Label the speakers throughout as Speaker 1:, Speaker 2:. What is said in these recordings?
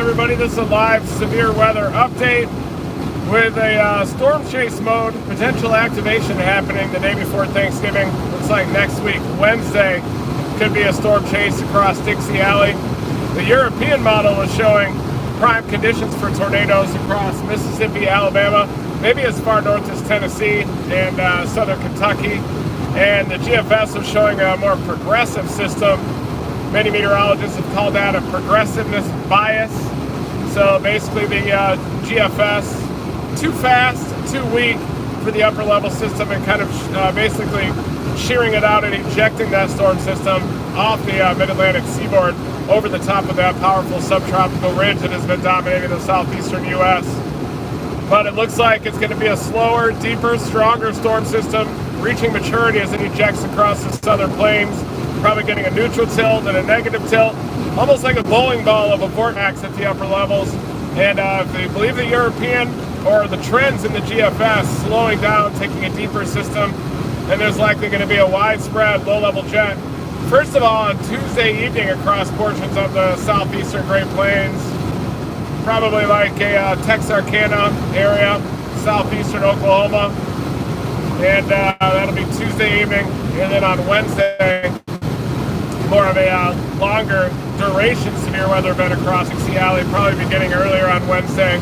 Speaker 1: everybody, this is a live severe weather update with a storm chase mode potential activation happening the day before Thanksgiving. Looks like next week, Wednesday, could be a storm chase across Dixie Alley. The European model is showing prime conditions for tornadoes across Mississippi, Alabama, maybe as far north as Tennessee and southern Kentucky. And the GFS is showing a more progressive system. Many meteorologists have called that a progressiveness bias. So basically the GFS, too fast, too weak for the upper level system, and kind of basically shearing it out and ejecting that storm system off the mid-Atlantic seaboard over the top of that powerful subtropical ridge that has been dominating the southeastern U.S. But it looks like it's going to be a slower, deeper, stronger storm system reaching maturity as it ejects across the southern plains, probably getting a neutral tilt and a negative tilt, almost like a bowling ball of a vortex at the upper levels. And if you believe the European or the trends in the GFS slowing down, taking a deeper system, and there's likely going to be a widespread low-level jet. First of all, on Tuesday evening across portions of the southeastern Great Plains, probably like a Texarkana area, southeastern Oklahoma, and that'll be Tuesday evening. And then on Wednesday, more of a longer duration severe weather event across Dixie Alley, probably beginning earlier on Wednesday,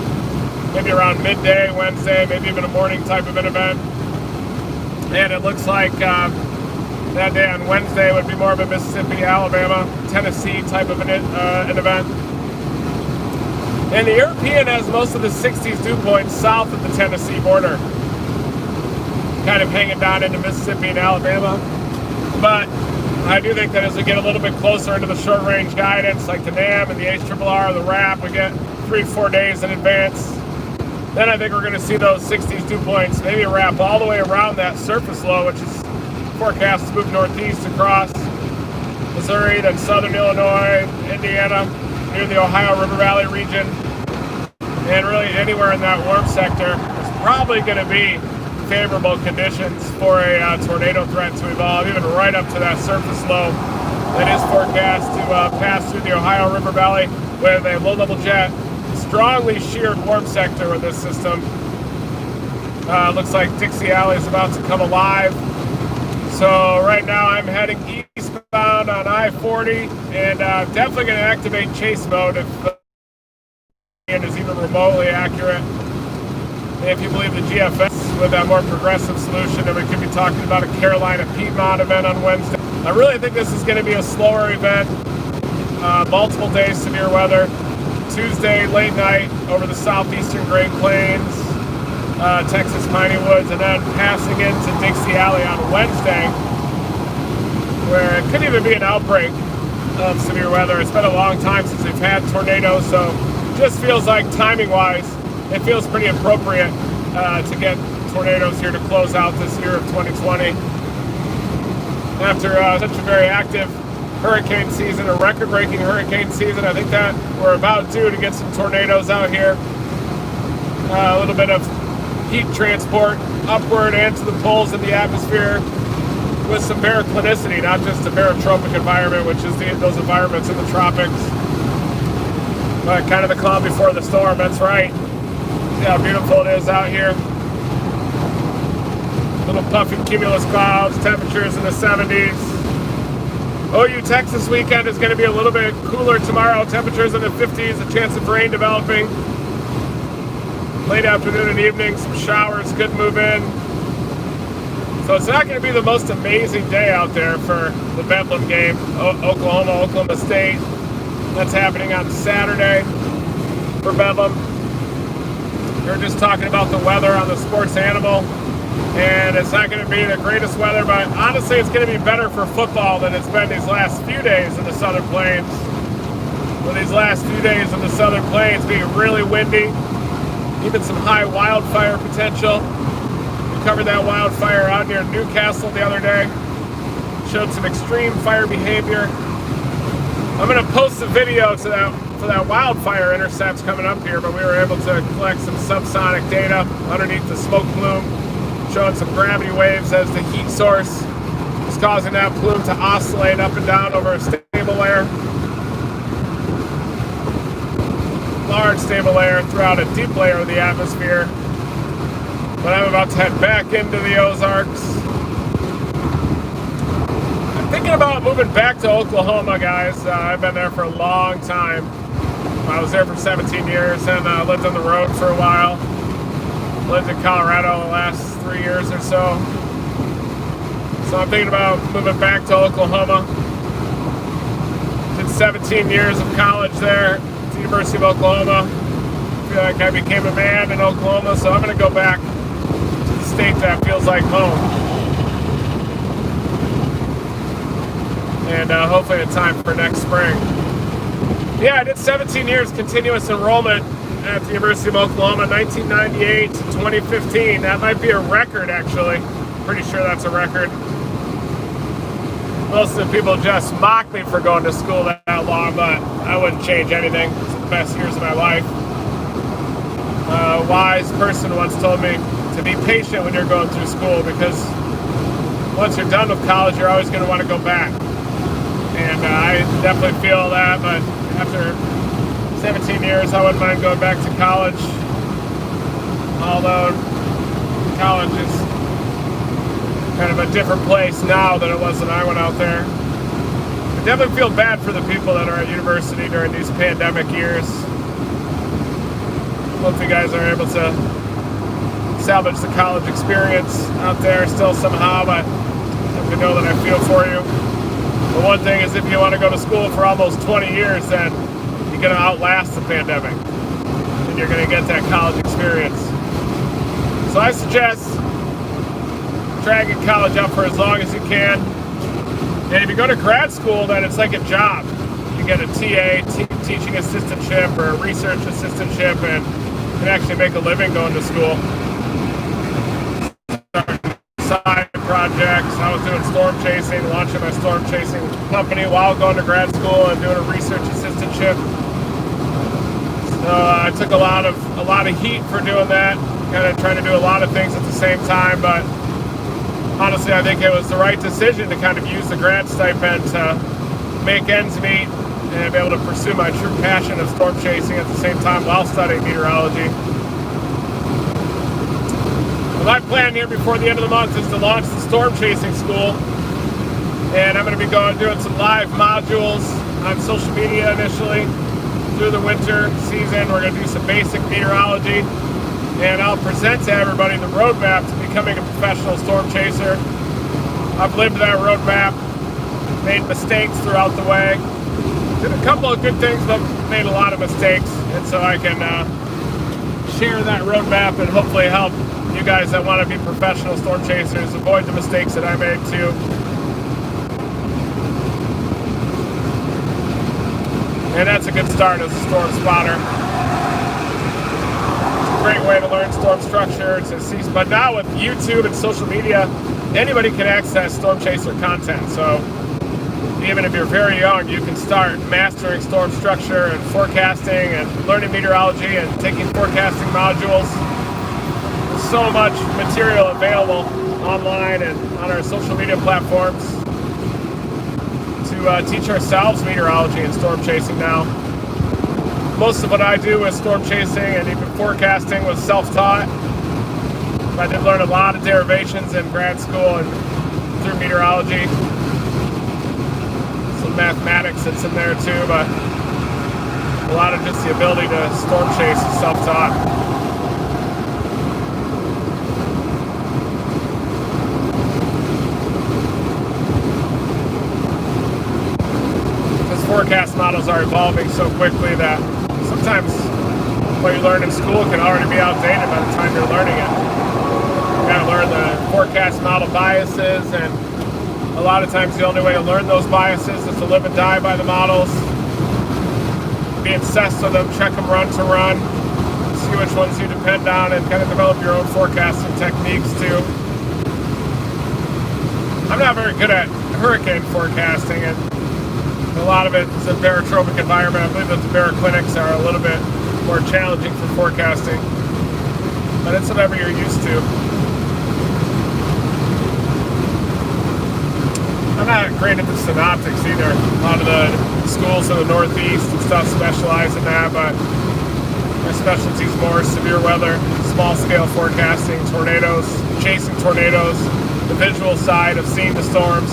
Speaker 1: maybe around midday Wednesday, maybe even a morning type of an event. And it looks like that day on Wednesday would be more of a Mississippi, Alabama, Tennessee type of an event. And the European has most of the 60s dew points south of the Tennessee border, kind of hanging down into Mississippi and Alabama. But I do think that as we get a little bit closer into the short-range guidance, like the NAM and the HRRR, the RAP, we get 3-4 days in advance, then I think we're going to see those 60s dew points maybe wrap all the way around that surface low, which is forecast to move northeast across Missouri, then southern Illinois, Indiana, near the Ohio River Valley region, and really anywhere in that warm sector. There's probably going to be favorable conditions for a tornado threat to evolve, even right up to that surface low that is forecast to pass through the Ohio River Valley with a low-level jet. Strongly sheared warm sector with this system. Looks like Dixie Alley is about to come alive. So right now I'm heading eastbound on I-40, and definitely going to activate chase mode if the wind is even remotely accurate. And if you believe the GFS with that more progressive solution, then we could be talking about a Carolina Piedmont event on Wednesday. I really think this is going to be a slower event. Multiple days severe weather. Tuesday late night over the southeastern Great Plains, Texas Piney Woods, and then passing into Dixie Alley on Wednesday, where it could even be an outbreak of severe weather. It's been a long time since we've had tornadoes, so it just feels like timing-wise, it feels pretty appropriate to get tornadoes here to close out this year of 2020. After such a very active hurricane season, a record-breaking hurricane season, I think that we're about due to get some tornadoes out here. A little bit of heat transport upward and to the poles in the atmosphere with some baroclinicity, not just a barotropic environment, which is those environments in the tropics, but kind of the calm before the storm. That's right. See how beautiful it is out here. Little puffy cumulus clouds, temperatures in the 70s. OU Texas weekend is going to be a little bit cooler tomorrow. Temperatures in the 50s, a chance of rain developing. Late afternoon and evening, some showers could move in. So it's not going to be the most amazing day out there for the Bedlam game. Oklahoma State. That's happening on Saturday for Bedlam. We're just talking about the weather on the Sports Animal. And it's not going to be the greatest weather, but honestly, it's going to be better for football than it's been these last few days in the Southern Plains. With these last few days in the Southern Plains being really windy, even some high wildfire potential. We covered that wildfire out near Newcastle the other day. Showed some extreme fire behavior. I'm going to post a video to that wildfire intercepts coming up here, but we were able to collect some subsonic data underneath the smoke plume, showing some gravity waves as the heat source is causing that plume to oscillate up and down over a stable layer. large stable layer throughout a deep layer of the atmosphere. But I'm about to head back into the Ozarks. I'm thinking about moving back to Oklahoma, guys. I've been there for a long time. I was there for 17 years and lived on the road for a while. Lived in Colorado the last 3 years or so. So I'm thinking about moving back to Oklahoma. Did 17 years of college there at the University of Oklahoma. I feel like I became a man in Oklahoma, so I'm going to go back to the state that feels like home. And hopefully in time for next spring. Yeah, I did 17 years continuous enrollment at the University of Oklahoma, 1998 to 2015. That might be a record, actually. Pretty sure that's a record. Most of the people just mock me for going to school that long, but I wouldn't change anything. It's the best years of my life. A wise person once told me to be patient when you're going through school, because once you're done with college, you're always going to want to go back. And I definitely feel that, but after 17 years, I wouldn't mind going back to college. Although college is kind of a different place now than it was when I went out there. I definitely feel bad for the people that are at university during these pandemic years. Hope you guys are able to salvage the college experience out there still somehow, but I know that I feel for you. But one thing is, if you want to go to school for almost 20 years, then you're going to outlast the pandemic. And you're going to get that college experience. So I suggest dragging college up for as long as you can. And if you go to grad school, then it's like a job. You get a TA, teaching assistantship, or a research assistantship, and you can actually make a living going to school. Side projects. I was doing storm chasing, launching my storm chasing company while going to grad school and doing a research assistantship. So I took a lot of heat for doing that, kind of trying to do a lot of things at the same time, but honestly, I think it was the right decision to kind of use the grad stipend to make ends meet and be able to pursue my true passion of storm chasing at the same time while studying meteorology. My plan here before the end of the month is to launch the storm chasing school, and I'm going to be doing some live modules on social media initially through the winter season. We're going to do some basic meteorology, and I'll present to everybody the roadmap to becoming a professional storm chaser. I've lived that roadmap, made mistakes throughout the way, did a couple of good things, but made a lot of mistakes, and so I can share that roadmap and hopefully help you guys that want to be professional storm chasers avoid the mistakes that I made too. And that's a good start as a storm spotter. It's a great way to learn storm structure, to see. But now with YouTube and social media, anybody can access storm chaser content. So even if you're very young, you can start mastering storm structure and forecasting and learning meteorology and taking forecasting modules. So much material available online and on our social media platforms to teach ourselves meteorology and storm chasing now. Most of what I do with storm chasing and even forecasting was self-taught. I did learn a lot of derivations in grad school and through meteorology. Some mathematics that's in there too, but a lot of just the ability to storm chase is self-taught. Forecast models are evolving so quickly that sometimes what you learn in school can already be outdated by the time you're learning it. You gotta learn the forecast model biases, and a lot of times the only way to learn those biases is to live and die by the models, be obsessed with them, check them run to run, see which ones you depend on, and kind of develop your own forecasting techniques too. I'm not very good at hurricane forecasting, and a lot of it is a barotropic environment. I believe that the baroclinics are a little bit more challenging for forecasting, but it's whatever you're used to. I'm not great into synoptics either. A lot of the schools in the Northeast and stuff specialize in that, but My specialty is more severe weather, small scale forecasting, tornadoes, chasing tornadoes, the visual side of seeing the storms.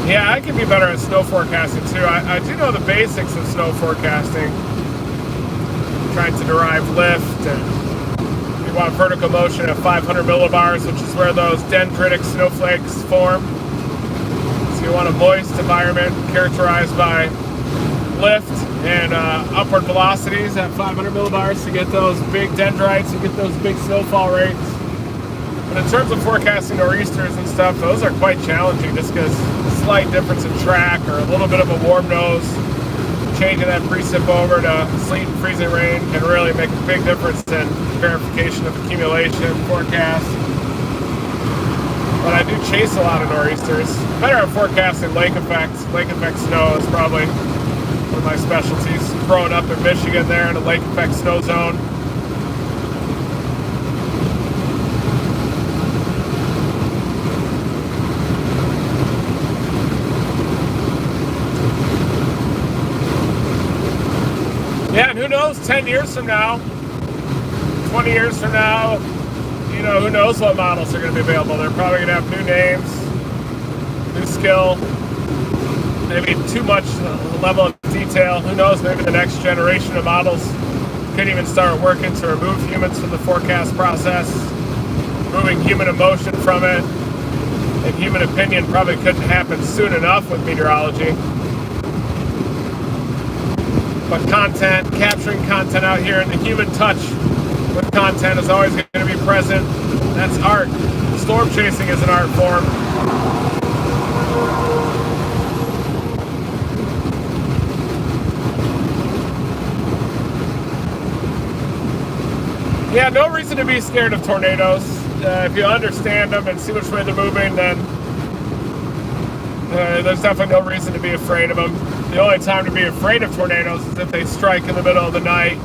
Speaker 1: Yeah, I can be better at snow forecasting too. I do know the basics of snow forecasting. Trying to derive lift, and you want vertical motion at 500 millibars, which is where those dendritic snowflakes form. So you want a moist environment characterized by lift and upward velocities at 500 millibars to get those big dendrites and get those big snowfall rates. But in terms of forecasting nor'easters and stuff, those are quite challenging just because slight difference in track or a little bit of a warm nose, changing that precip over to sleet and freezing rain can really make a big difference in verification of accumulation forecast. But I do chase a lot of nor'easters. Better at forecasting lake effects. Lake effect snow is probably one of my specialties. Growing up in Michigan there in a lake effect snow zone. Yeah, and who knows, 10 years from now, 20 years from now, you know, who knows what models are going to be available. They're probably going to have new names, new skill, maybe too much level of detail. Who knows, maybe the next generation of models could even start working to remove humans from the forecast process, moving human emotion from it, and human opinion probably couldn't happen soon enough with meteorology. But content, capturing content out here, and the human touch with content is always going to be present. That's art. Storm chasing is an art form. Yeah, no reason to be scared of tornadoes. If you understand them and see which way they're moving, then there's definitely no reason to be afraid of them. The only time to be afraid of tornadoes is if they strike in the middle of the night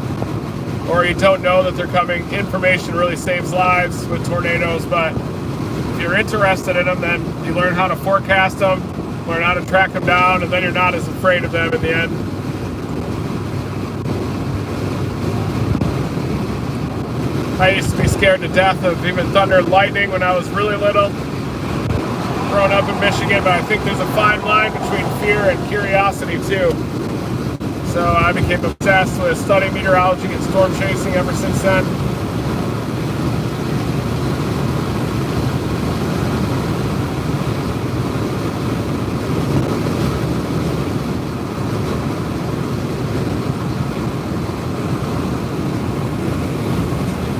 Speaker 1: or you don't know that they're coming. Information really saves lives with tornadoes, but if you're interested in them, then you learn how to forecast them, learn how to track them down, and then you're not as afraid of them in the end. I used to be scared to death of even thunder and lightning when I was really little. Growing up in Michigan, but I think there's a fine line between fear and curiosity too. So I became obsessed with studying meteorology and storm chasing ever since then.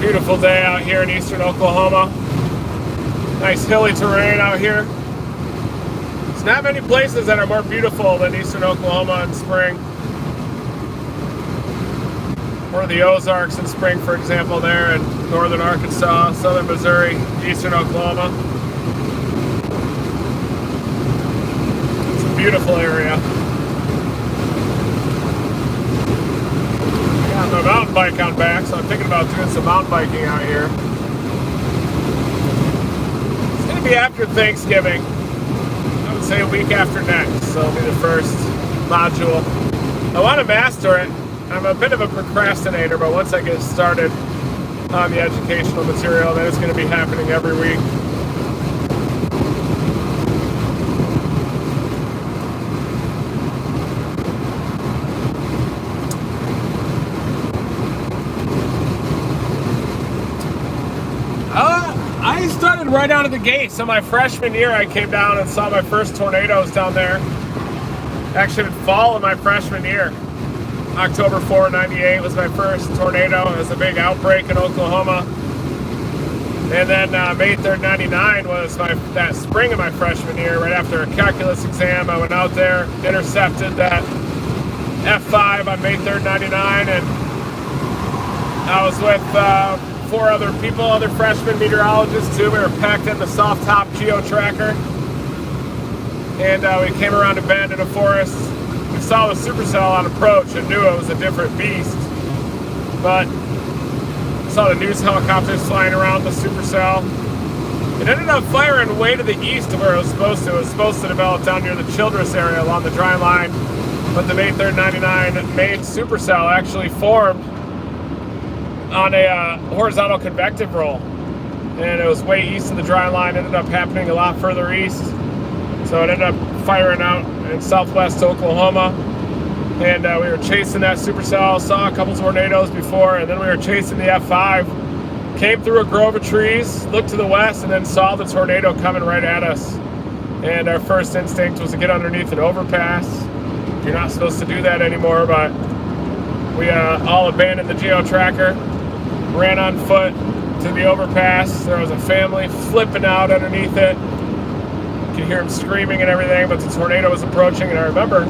Speaker 1: Beautiful day out here in eastern Oklahoma. Nice hilly terrain out here. There's not many places that are more beautiful than eastern Oklahoma in spring. Or the Ozarks in spring, for example, there in northern Arkansas, southern Missouri, eastern Oklahoma. It's a beautiful area. I got my mountain bike on back, so I'm thinking about doing some mountain biking out here. It's going to be after Thanksgiving. I would say a week after next, so it'll be the first module. I want to master it. I'm a bit of a procrastinator, but once I get started on the educational material, then it's going to be happening every week. I started right out of the gate. So my freshman year, I came down and saw my first tornadoes down there. Actually, in fall of my freshman year. October 4, 98 was my first tornado. It was a big outbreak in Oklahoma. And then May 3rd, 99 was that spring of my freshman year, right after a calculus exam. I went out there, intercepted that F5 on May 3rd, 99, and I was with 4 other people, other freshman meteorologists too. We were packed in the soft top geo tracker. And we came around a bend in a forest. We saw the supercell on approach and knew it was a different beast. But we saw the news helicopters flying around the supercell. It ended up firing way to the east of where it was supposed to. It was supposed to develop down near the Childress area along the dry line but the May 3rd 99 main supercell actually formed on a horizontal convective roll, and it was way east of the dry line. Ended up happening a lot further east, so it ended up firing out in southwest Oklahoma, and we were chasing that supercell. Saw a couple tornadoes before, and then we were chasing the F5, came through a grove of trees, looked to the west, and then saw the tornado coming right at us. And our first instinct was to get underneath an overpass. You're not supposed to do that anymore, but we all abandoned the geo-tracker, ran on foot to the overpass. There was a family flipping out underneath it. You could hear them screaming and everything, but the tornado was approaching, and I remember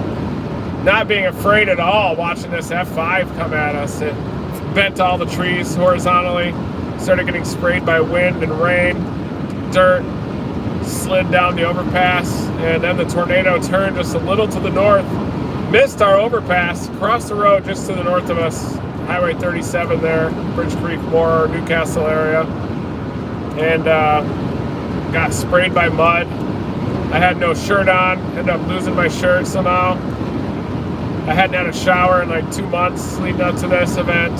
Speaker 1: not being afraid at all watching this F5 come at us. It bent all the trees horizontally, started getting sprayed by wind and rain, dirt, slid down the overpass, and then the tornado turned just a little to the north, missed our overpass, crossed the road just to the north of us, Highway 37 there, Bridge Creek, Moore, Newcastle area, and got sprayed by mud. I had no shirt on, ended up losing my shirt somehow. I hadn't had a shower in like 2 months leading up to this event,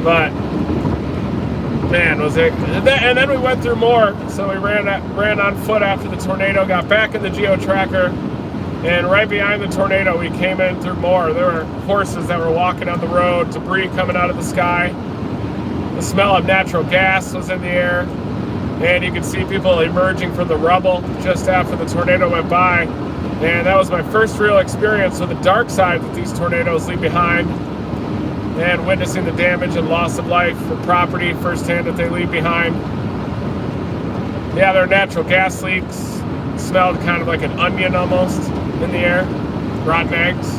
Speaker 1: but man, was it. And then we went through more, so we ran on foot after the tornado, got back in the geo-tracker, and right behind the tornado we came in through more. There were horses that were walking on the road, debris coming out of the sky. The smell of natural gas was in the air, and you could see people emerging from the rubble just after the tornado went by. And that was my first real experience with the dark side that these tornadoes leave behind, and witnessing the damage and loss of life for property firsthand that they leave behind. Yeah, there are natural gas leaks. It smelled kind of like an onion almost in the air. Rotten eggs.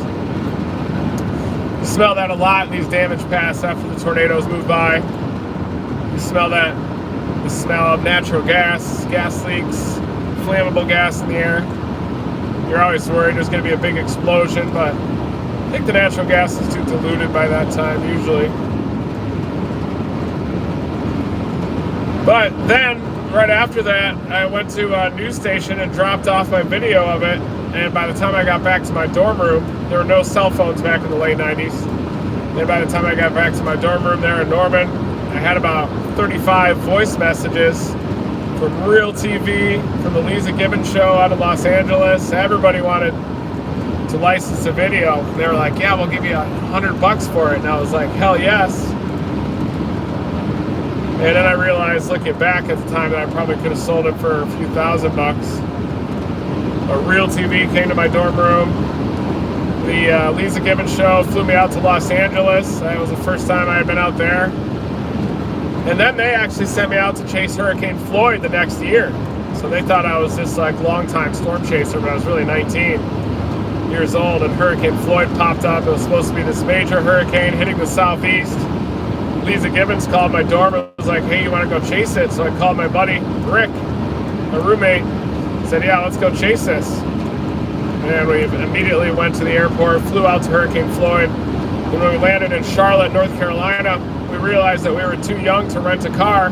Speaker 1: You smell that a lot in these damaged paths after the tornadoes move by. You smell that. The smell of natural gas, gas leaks, flammable gas in the air. You're always worried there's going to be a big explosion, but I think the natural gas is too diluted by that time, usually. But then, right after that, I went to a news station and dropped off my video of it. And by the time I got back to my dorm room, there were no cell phones back in the late 90s. And by the time I got back to my dorm room there in Norman, I had about 35 voice messages from Real TV, from the Lisa Gibbons show out of Los Angeles. Everybody wanted to license a video. They were like, yeah, we'll give you $100 for it. And I was like, hell yes. And then I realized, looking back at the time, that I probably could have sold it for a few $1,000. A Real TV came to my dorm room. The Lisa Gibbons show flew me out to Los Angeles. That was the first time I had been out there. And then they actually sent me out to chase Hurricane Floyd the next year. So they thought I was this like longtime storm chaser, but I was really 19 years old, and Hurricane Floyd popped up. It was supposed to be this major hurricane hitting the southeast. Lisa Gibbons called my dorm and was like, hey, you want to go chase it? So I called my buddy, Rick, my roommate, said, yeah, let's go chase this. And we immediately went to the airport, flew out to Hurricane Floyd. And when we landed in Charlotte, North Carolina, we realized that we were too young to rent a car.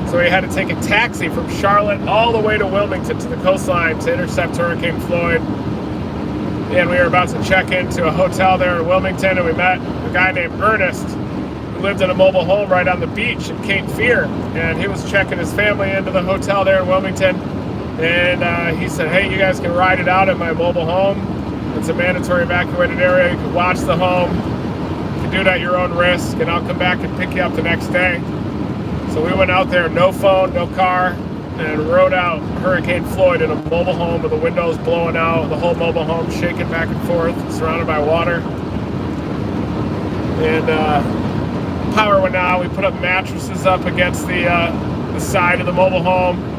Speaker 1: So we had to take a taxi from Charlotte all the way to Wilmington to the coastline to intercept Hurricane Floyd. And we were about to check into a hotel there in Wilmington, and we met a guy named Ernest who lived in a mobile home right on the beach in Cape Fear. And he was checking his family into the hotel there in Wilmington. And he said, hey, you guys can ride it out at my mobile home. It's a mandatory evacuated area. You can watch the home. You can do it at your own risk, and I'll come back and pick you up the next day. So we went out there, no phone, no car, and rode out Hurricane Floyd in a mobile home with the windows blowing out, the whole mobile home shaking back and forth, surrounded by water. And power went out. We put up mattresses up against the side of the mobile home.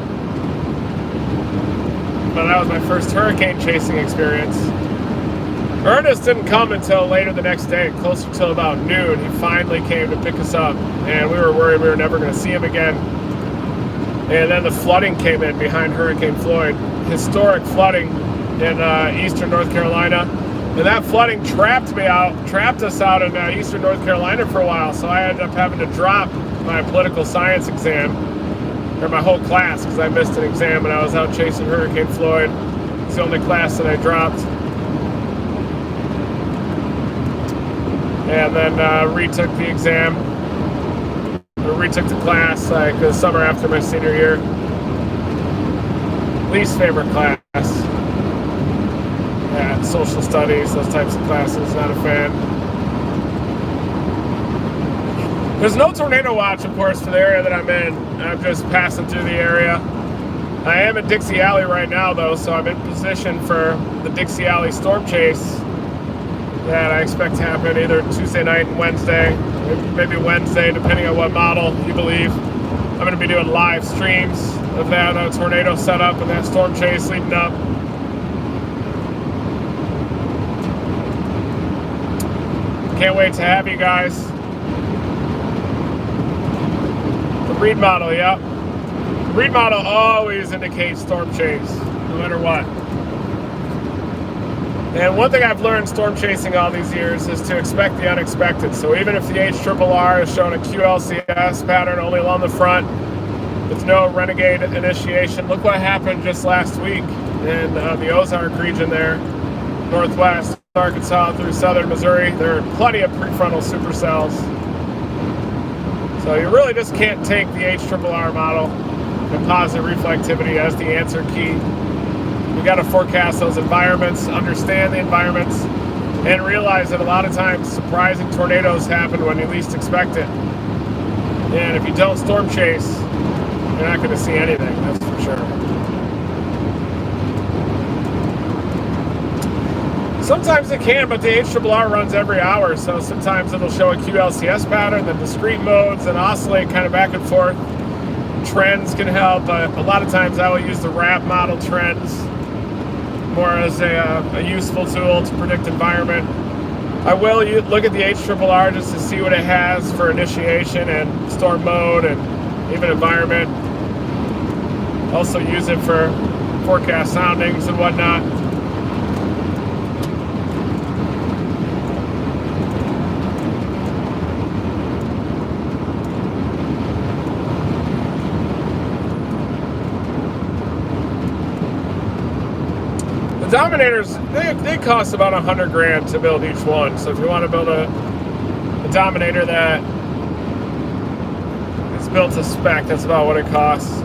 Speaker 1: But that was my first hurricane chasing experience. Ernest didn't come until later the next day, closer to about noon. He finally came to pick us up, and we were worried we were never going to see him again. And then the flooding came in behind Hurricane Floyd. Historic flooding in eastern North Carolina. And that flooding trapped us out in eastern North Carolina for a while. So I ended up having to drop my political science exam, or my whole class, because I missed an exam when I was out chasing Hurricane Floyd. It's the only class that I dropped. and then retook the exam, or retook the class like the summer after my senior year. Least favorite class. Yeah, social studies, those types of classes, not a fan. There's no tornado watch, of course, for the area that I'm in. I'm just passing through the area. I am at Dixie Alley right now, though, so I'm in position for the Dixie Alley storm chase that I expect to happen either Tuesday night and Wednesday, maybe Wednesday, depending on what model you believe. I'm going to be doing live streams of that tornado setup and that storm chase leading up. Can't wait to have you guys. The Reed model, yep. The Reed model always indicates storm chase, no matter what. And one thing I've learned storm chasing all these years is to expect the unexpected. So even if the HRRR is showing a QLCS pattern only along the front with no renegade initiation, look what happened just last week in the Ozark region there, northwest Arkansas through southern Missouri. There are plenty of prefrontal supercells. So you really just can't take the HRRR model, composite reflectivity, as the answer key. You got to forecast those environments, understand the environments, and realize that a lot of times surprising tornadoes happen when you least expect it. And if you don't storm chase, you're not going to see anything, that's for sure. Sometimes it can, but the HRRR runs every hour, so sometimes it'll show a QLCS pattern, then discrete modes, and oscillate kind of back and forth. Trends can help, but a lot of times I will use the RAP model trends more as a useful tool to predict environment. I will look at the HRRR just to see what it has for initiation and storm mode and even environment. Also use it for forecast soundings and whatnot. The Dominators, they cost about $100,000 to build each one. So if you want to build a Dominator that is built to spec, that's about what it costs.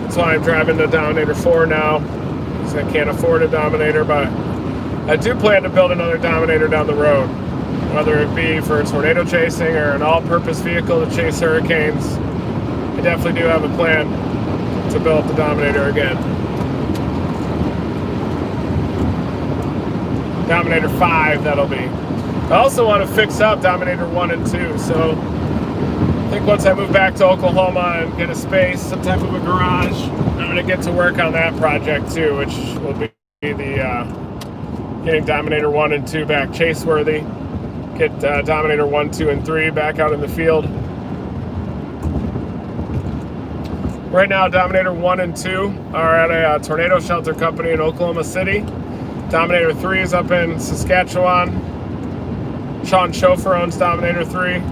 Speaker 1: That's why I'm driving the Dominator 4 now, because I can't afford a Dominator, but I do plan to build another Dominator down the road, whether it be for tornado chasing or an all-purpose vehicle to chase hurricanes. I definitely do have a plan to build the Dominator again. Dominator 5, that'll be. I also want to fix up Dominator 1 and 2, so I think once I move back to Oklahoma and get a space, some type of a garage, I'm going to get to work on that project too, which will be the getting Dominator 1 and 2 back chase-worthy, get Dominator 1, 2, and 3 back out in the field. Right now, Dominator 1 and 2 are at a tornado shelter company in Oklahoma City. Dominator 3 is up in Saskatchewan. Sean Schofer owns Dominator 3.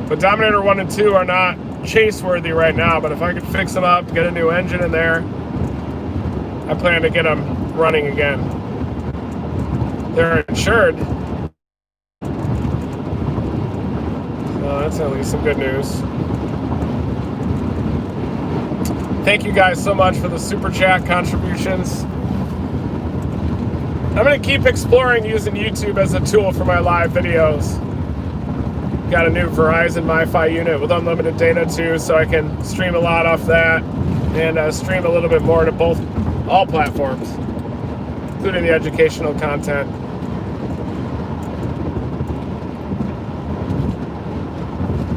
Speaker 1: But Dominator 1 and 2 are not chase-worthy right now, but if I could fix them up, get a new engine in there, I plan to get them running again. They're insured. So that's at least some good news. Thank you guys so much for the Super Chat contributions. I'm going to keep exploring using YouTube as a tool for my live videos. Got a new Verizon MiFi unit with unlimited data too, so I can stream a lot off that and stream a little bit more to all platforms, including the educational content.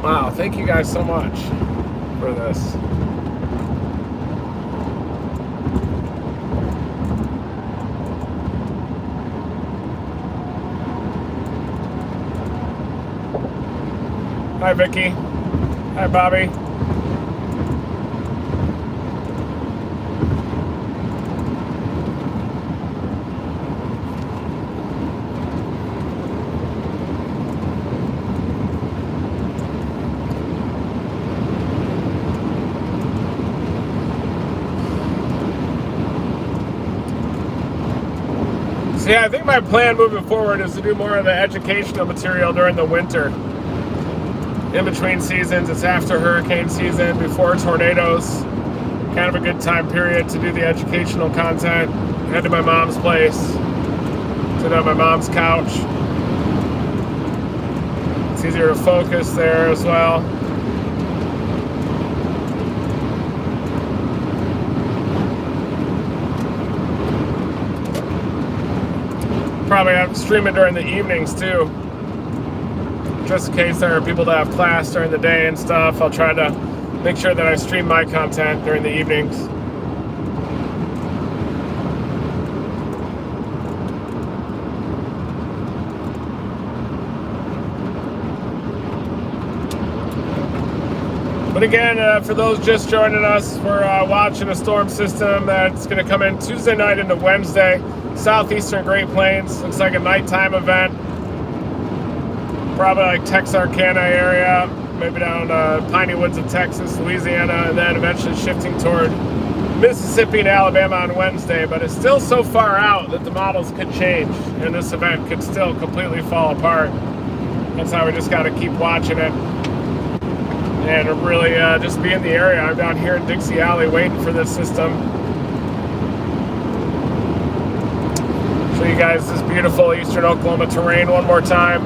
Speaker 1: Wow, thank you guys so much for this. Hi, Vicky. Hi, Bobby. yeah, I think my plan moving forward is to do more of the educational material during the winter. In between seasons, it's after hurricane season, before tornadoes. Kind of a good time period to do the educational content. Head to my mom's place, sit on my mom's couch. It's easier to focus there as well. Probably have to stream it during the evenings too, just in case there are people that have class during the day and stuff. I'll try to make sure that I stream my content during the evenings. But again, for those just joining us, we're watching a storm system that's going to come in Tuesday night into Wednesday. Southeastern Great Plains. Looks like a nighttime event. Probably like Texarkana area, maybe down Piney Woods of Texas, Louisiana, and then eventually shifting toward Mississippi and Alabama on Wednesday. But it's still so far out that the models could change, and this event could still completely fall apart. That's how we just got to keep watching it. And really just be in the area. I'm down here in Dixie Alley waiting for this system. Show you guys this beautiful eastern Oklahoma terrain one more time.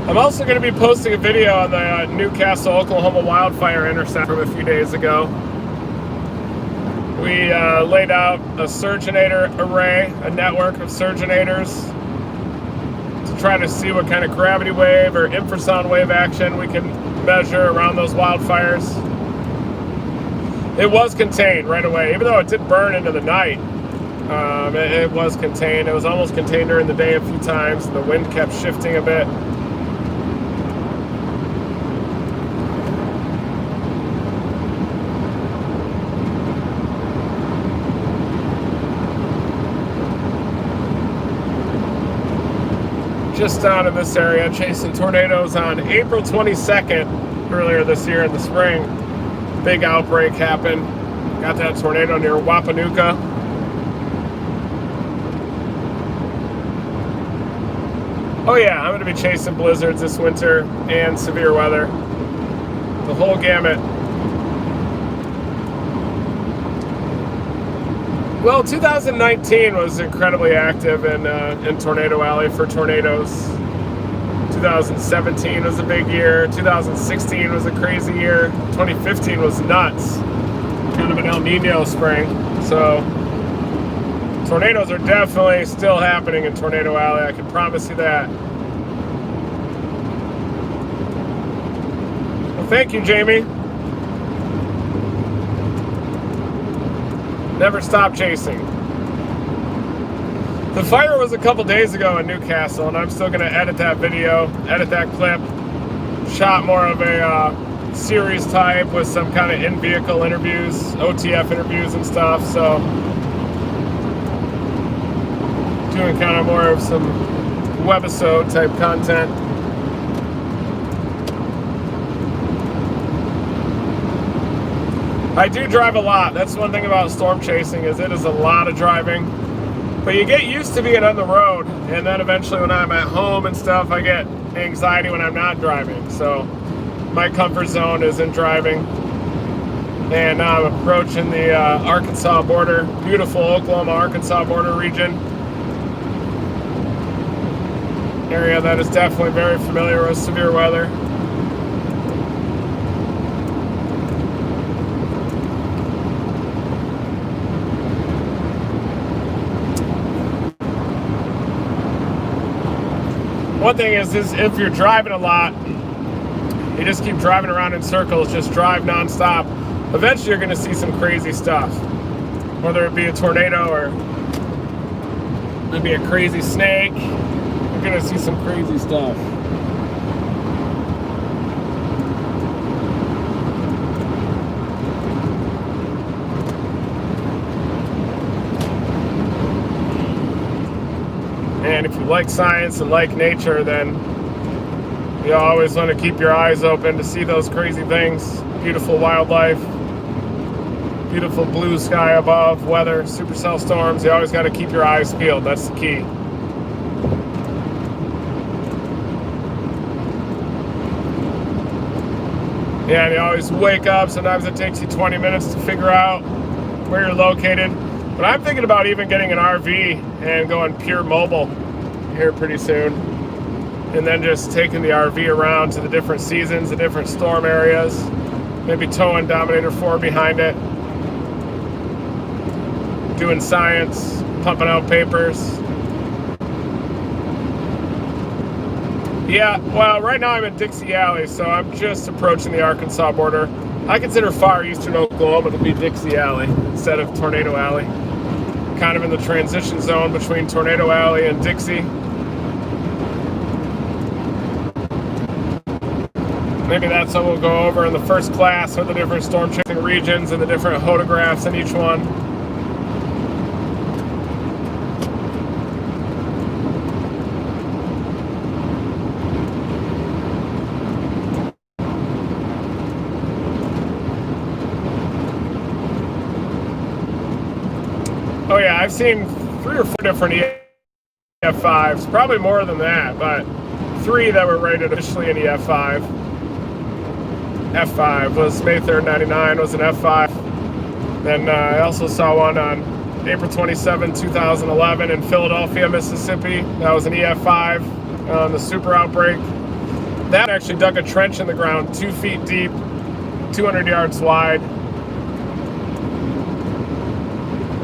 Speaker 1: I'm also going to be posting a video on the Newcastle, Oklahoma wildfire intercept from a few days ago. We laid out a surgeonator array, a network of surgeonators, to try to see what kind of gravity wave or infrasound wave action we can measure around those wildfires. It was contained right away, even though it did burn into the night. It was contained. It was almost contained during the day a few times. The wind kept shifting a bit. Just down in this area, chasing tornadoes on April 22nd, earlier this year in the spring. Big outbreak happened. Got that tornado near Wapanuka. Oh yeah, I'm going to be chasing blizzards this winter and severe weather. The whole gamut. Well, 2019 was incredibly active in Tornado Alley for tornadoes. 2017 was a big year. 2016 was a crazy year. 2015 was nuts. Kind of an El Nino spring. So tornadoes are definitely still happening in Tornado Alley. I can promise you that. Well, thank you, Jamie. Never stop chasing. The fire was a couple days ago in Newcastle, and I'm still going to edit that video, edit that clip. Shot more of a series type with some kind of in-vehicle interviews, OTF interviews and stuff, so doing kind of more of some webisode type content. I do drive a lot. That's one thing about storm chasing, is it is a lot of driving. But you get used to being on the road, and then eventually when I'm at home and stuff, I get anxiety when I'm not driving. So my comfort zone is in driving. And now I'm approaching the Arkansas border, beautiful Oklahoma-Arkansas border region. Area that is definitely very familiar with severe weather. One thing is if you're driving a lot, you just keep driving around in circles, just drive nonstop. Eventually you're gonna see some crazy stuff. Whether it be a tornado or maybe a crazy snake, you're gonna see some crazy stuff. And if you like science and like nature, then you always want to keep your eyes open to see those crazy things. Beautiful wildlife, beautiful blue sky above, weather, supercell storms. You always got to keep your eyes peeled. That's the key. Yeah, and you always wake up. Sometimes it takes you 20 minutes to figure out where you're located. But I'm thinking about even getting an RV and going pure mobile here pretty soon. And then just taking the RV around to the different seasons, the different storm areas. Maybe towing Dominator 4 behind it. Doing science, pumping out papers. Yeah, well, right now I'm in Dixie Alley, so I'm just approaching the Arkansas border. I consider far eastern Oklahoma to be Dixie Alley instead of Tornado Alley. Kind of in the transition zone between Tornado Alley and Dixie. Maybe that's what we'll go over in the first class, with the different storm chasing regions and the different photographs in each one. Oh yeah, I've seen 3 or 4 different EF5s, probably more than that, but 3 that were rated officially in EF5. F5 was May 3rd, 99, was an F5. Then I also saw one on April 27, 2011 in Philadelphia, Mississippi. That was an EF5 on the super outbreak. That actually dug a trench in the ground 2 feet deep, 200 yards wide.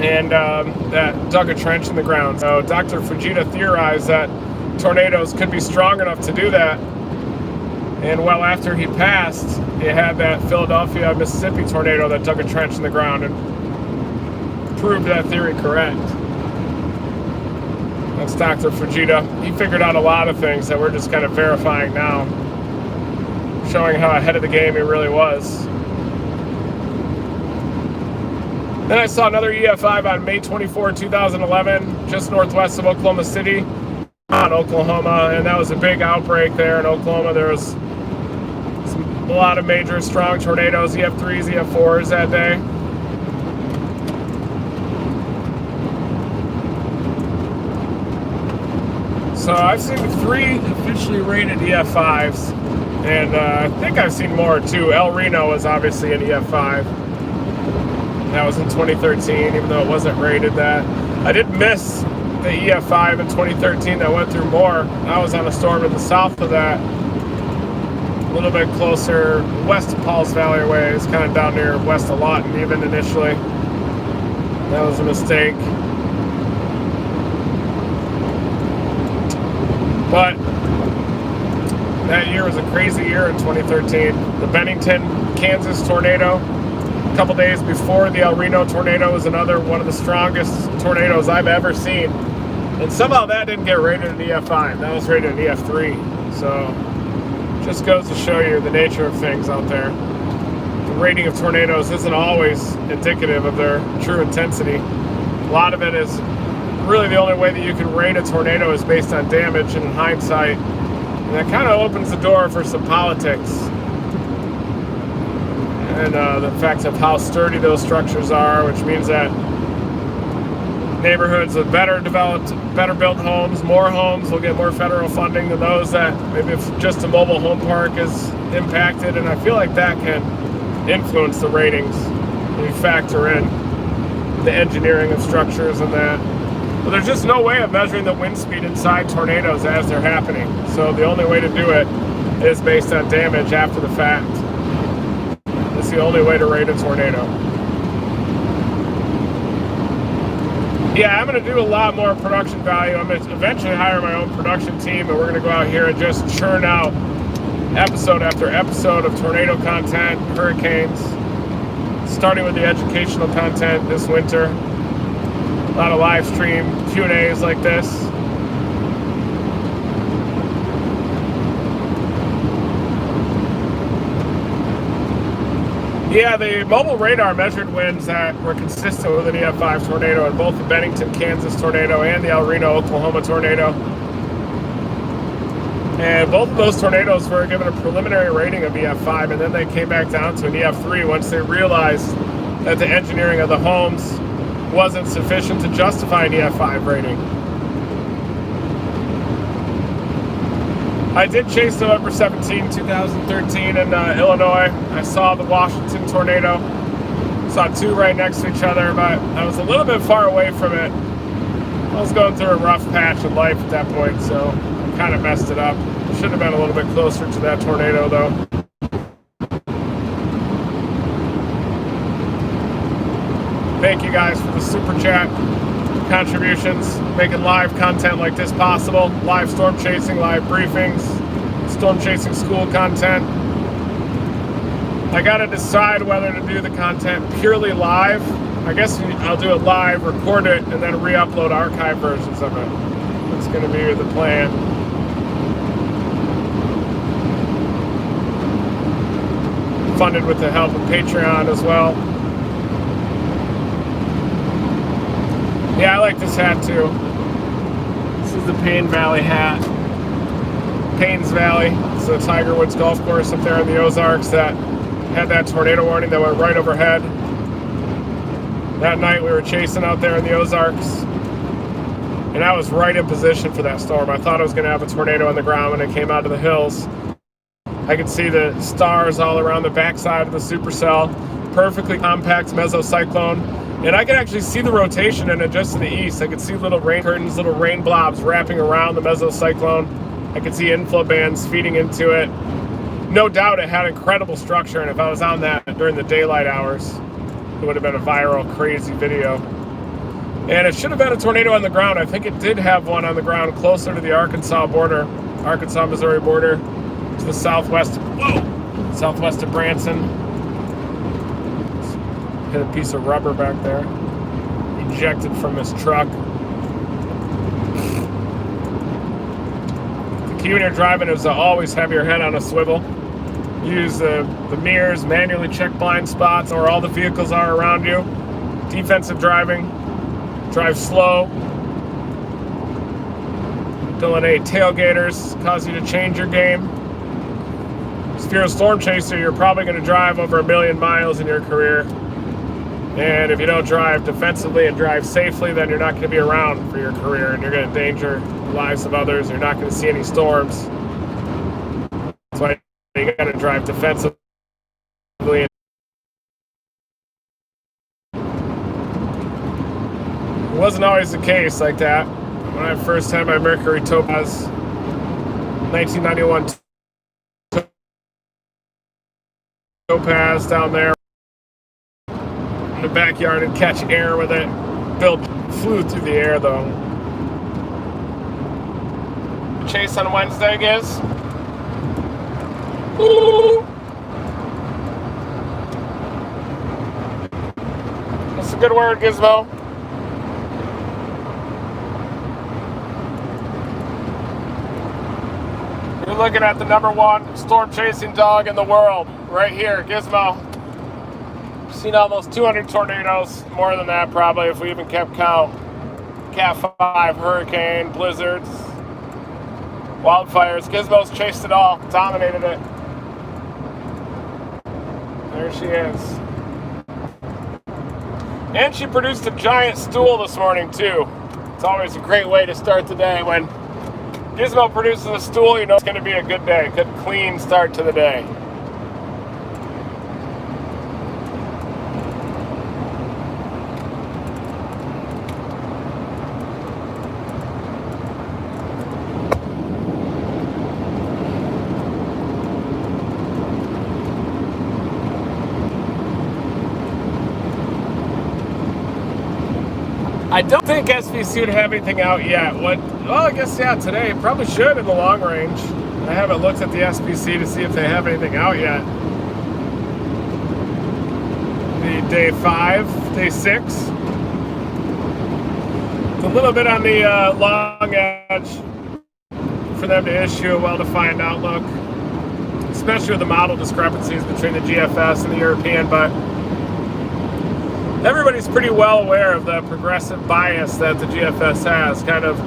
Speaker 1: And that dug a trench in the ground. So Dr. Fujita theorized that tornadoes could be strong enough to do that. And well after he passed, you had that Philadelphia, Mississippi tornado that dug a trench in the ground and proved that theory correct. That's Dr. Fujita. He figured out a lot of things that we're just kind of verifying now, showing how ahead of the game he really was. Then I saw another EF5 on May 24, 2011, just northwest of Oklahoma City, in Oklahoma, and that was a big outbreak there in Oklahoma. There was a lot of major strong tornadoes, EF3s, EF4s that day. So I've seen 3 officially rated EF5s, and I think I've seen more too. El Reno was obviously an EF5. That was in 2013, even though it wasn't rated that. I did miss the EF5 in 2013 that went through more. I was on a storm to the south of that, a little bit closer west of Pauls Valley way. It's kind of down near west of Lawton even initially. That was a mistake. But that year was a crazy year in 2013. The Bennington, Kansas tornado. A couple days before the El Reno tornado was another one of the strongest tornadoes I've ever seen. And somehow that didn't get rated an EF5. That was rated an EF3. So just goes to show you the nature of things out there. The rating of tornadoes isn't always indicative of their true intensity. A lot of it is really the only way that you can rate a tornado is based on damage and in hindsight. And that kind of opens the door for some politics. And the fact of how sturdy those structures are, which means that neighborhoods with better developed, better built homes, more homes will get more federal funding than those that maybe if just a mobile home park is impacted. And I feel like that can influence the ratings when you factor in the engineering of structures and that. But there's just no way of measuring the wind speed inside tornadoes as they're happening. So the only way to do it is based on damage after the fact. It's the only way to rate a tornado. Yeah, I'm going to do a lot more production value. I'm going to eventually hire my own production team, and we're going to go out here and just churn out episode after episode of tornado content, hurricanes, starting with the educational content this winter. A lot of live stream Q&As like this. Yeah, the mobile radar measured winds that were consistent with an EF5 tornado in both the Bennington, Kansas tornado and the El Reno, Oklahoma tornado. And both of those tornadoes were given a preliminary rating of EF5, and then they came back down to an EF3 once they realized that the engineering of the homes wasn't sufficient to justify an EF5 rating. I did chase November 17, 2013 in Illinois. I saw the Washington tornado. Saw two right next to each other, but I was a little bit far away from it. I was going through a rough patch of life at that point, so I kind of messed it up. Should have been a little bit closer to that tornado, though. Thank you guys for the super chat contributions, making live content like this possible. Live storm chasing, live briefings, storm chasing school content. I gotta decide whether to do the content purely live. I guess I'll do it live, record it, and then re-upload archive versions of it. That's gonna be the plan. Funded with the help of Patreon as well. Yeah, I like this hat too. This is the Payne Valley hat. Paynes Valley. It's a Tiger Woods golf course up there in the Ozarks that had that tornado warning that went right overhead. That night we were chasing out there in the Ozarks, and I was right in position for that storm. I thought I was going to have a tornado on the ground when it came out of the hills. I could see the stars all around the backside of the supercell. Perfectly compact mesocyclone. And I could actually see the rotation in it just to the east. I could see little rain curtains, little rain blobs wrapping around the mesocyclone. I could see inflow bands feeding into it. No doubt it had incredible structure, and if I was on that during the daylight hours, it would have been a viral, crazy video. And it should have been a tornado on the ground. I think it did have one on the ground closer to the Arkansas border, Arkansas-Missouri border, to the southwest. Whoa! Southwest of Branson. Hit a piece of rubber back there. Ejected from this truck. The key when you're driving is to always have your head on a swivel. Use the mirrors, manually check blind spots or all the vehicles are around you. Defensive driving. Drive slow. Don't let any tailgaters cause you to change your game. If you're a storm chaser, you're probably going to drive over 1 million miles in your career. And if you don't drive defensively and drive safely, then you're not going to be around for your career, and you're going to endanger the lives of others. You're not going to see any storms. That's why you got to drive defensively. It wasn't always the case like that. When I first had my Mercury Topaz, 1991 Topaz down there in the backyard and catch air with it. Bill flew through the air though. Chase on Wednesday, Giz. That's a good word, Gizmo. You're looking at the #1 storm chasing dog in the world, right here, Gizmo. Seen almost 200 tornadoes, more than that probably if we even kept count. Cat 5, hurricane, blizzards, wildfires. Gizmo's chased it all, dominated it. There she is. And she produced a giant stool this morning too. It's always a great way to start the day. When Gizmo produces a stool, you know it's going to be a good day, good clean start to the day. I don't think SVC would have anything out yet. Well, I guess, yeah, today. Probably should in the long range. I haven't looked at the SPC to see if they have anything out yet. The day 5, day 6. It's a little bit on the long edge for them to issue a well-defined outlook, especially with the model discrepancies between the GFS and the European, but everybody's pretty well aware of the progressive bias that the GFS has, kind of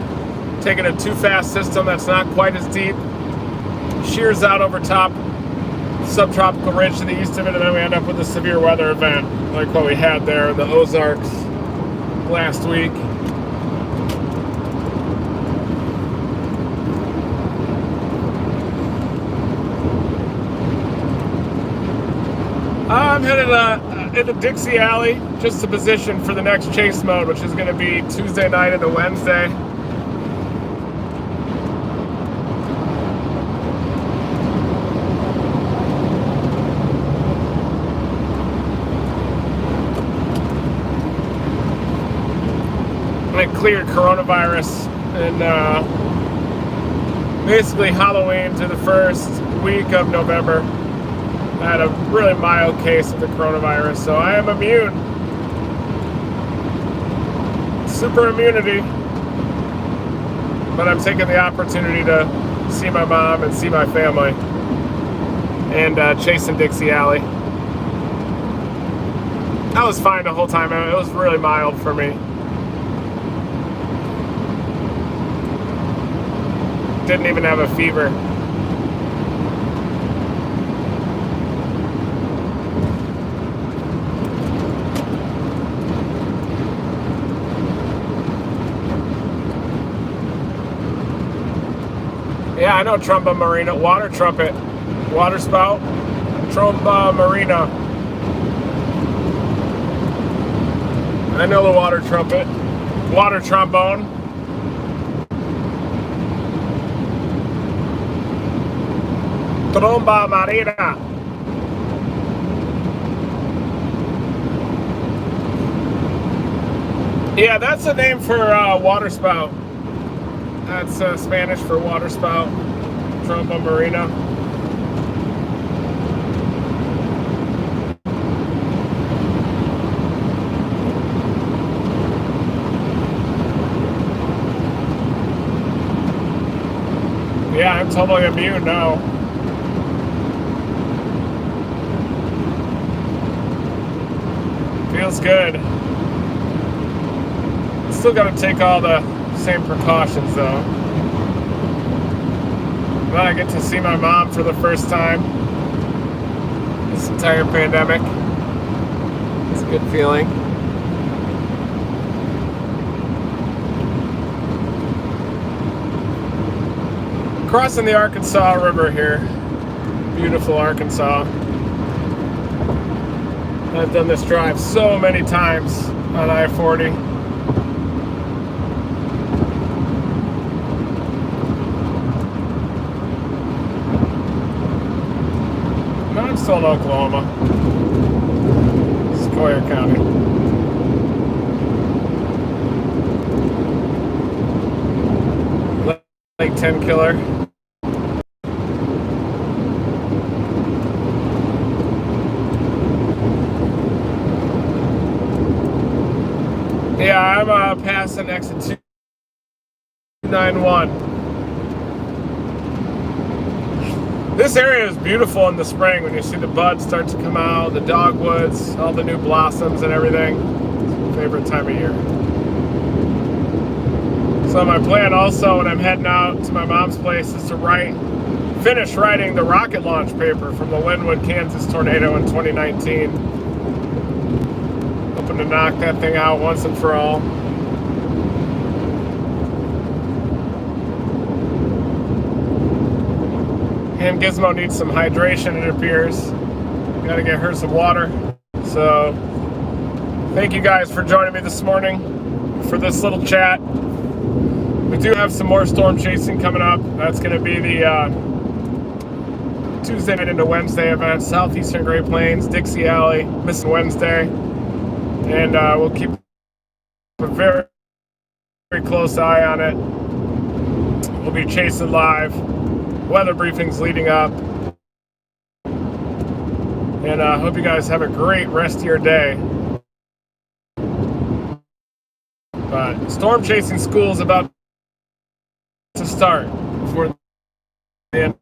Speaker 1: taking a too fast system that's not quite as deep, shears out over top subtropical ridge to the east of it, and then we end up with a severe weather event like what we had there in the Ozarks last week. I'm headed into Dixie Alley just to position for the next chase mode, which is going to be Tuesday night into Wednesday. I cleared coronavirus and basically Halloween to the first week of November. I had a really mild case of the coronavirus, so I am immune. Super immunity. But I'm taking the opportunity to see my mom and see my family and chasing Dixie Alley. I was fine the whole time. It was really mild for me. Didn't even have a fever. Yeah, I know Tromba Marina, water trumpet, water spout, Tromba Marina. I know the water trumpet, water trombone. Tromba Marina. Yeah, that's the name for water spout. That's Spanish for water spout. Tromba Marina. Yeah, I'm totally immune now. Feels good. Still got to take all the same precautions though. But I get to see my mom for the first time this entire pandemic. It's a good feeling. Crossing the Arkansas River here. Beautiful Arkansas. I've done this drive so many times on I-40. No, I'm still in Oklahoma. Sequoia County. Lake Tenkiller. Yeah, I'm passing exit 291. This area is beautiful in the spring when you see the buds start to come out, the dogwoods, all the new blossoms and everything. It's my favorite time of year. So my plan also when I'm heading out to my mom's place is to finish writing the rocket launch paper from the Linwood, Kansas tornado in 2019. Hoping to knock that thing out once and for all. And Gizmo needs some hydration, it appears. Gotta get her some water. So, thank you guys for joining me this morning for this little chat. We do have some more storm chasing coming up. That's gonna be the Tuesday night into Wednesday event. Southeastern Great Plains, Dixie Alley, missing Wednesday. And we'll keep a very, very close eye on it. We'll be chasing live. Weather briefings leading up. And I hope you guys have a great rest of your day. But storm chasing school is about to start before the end.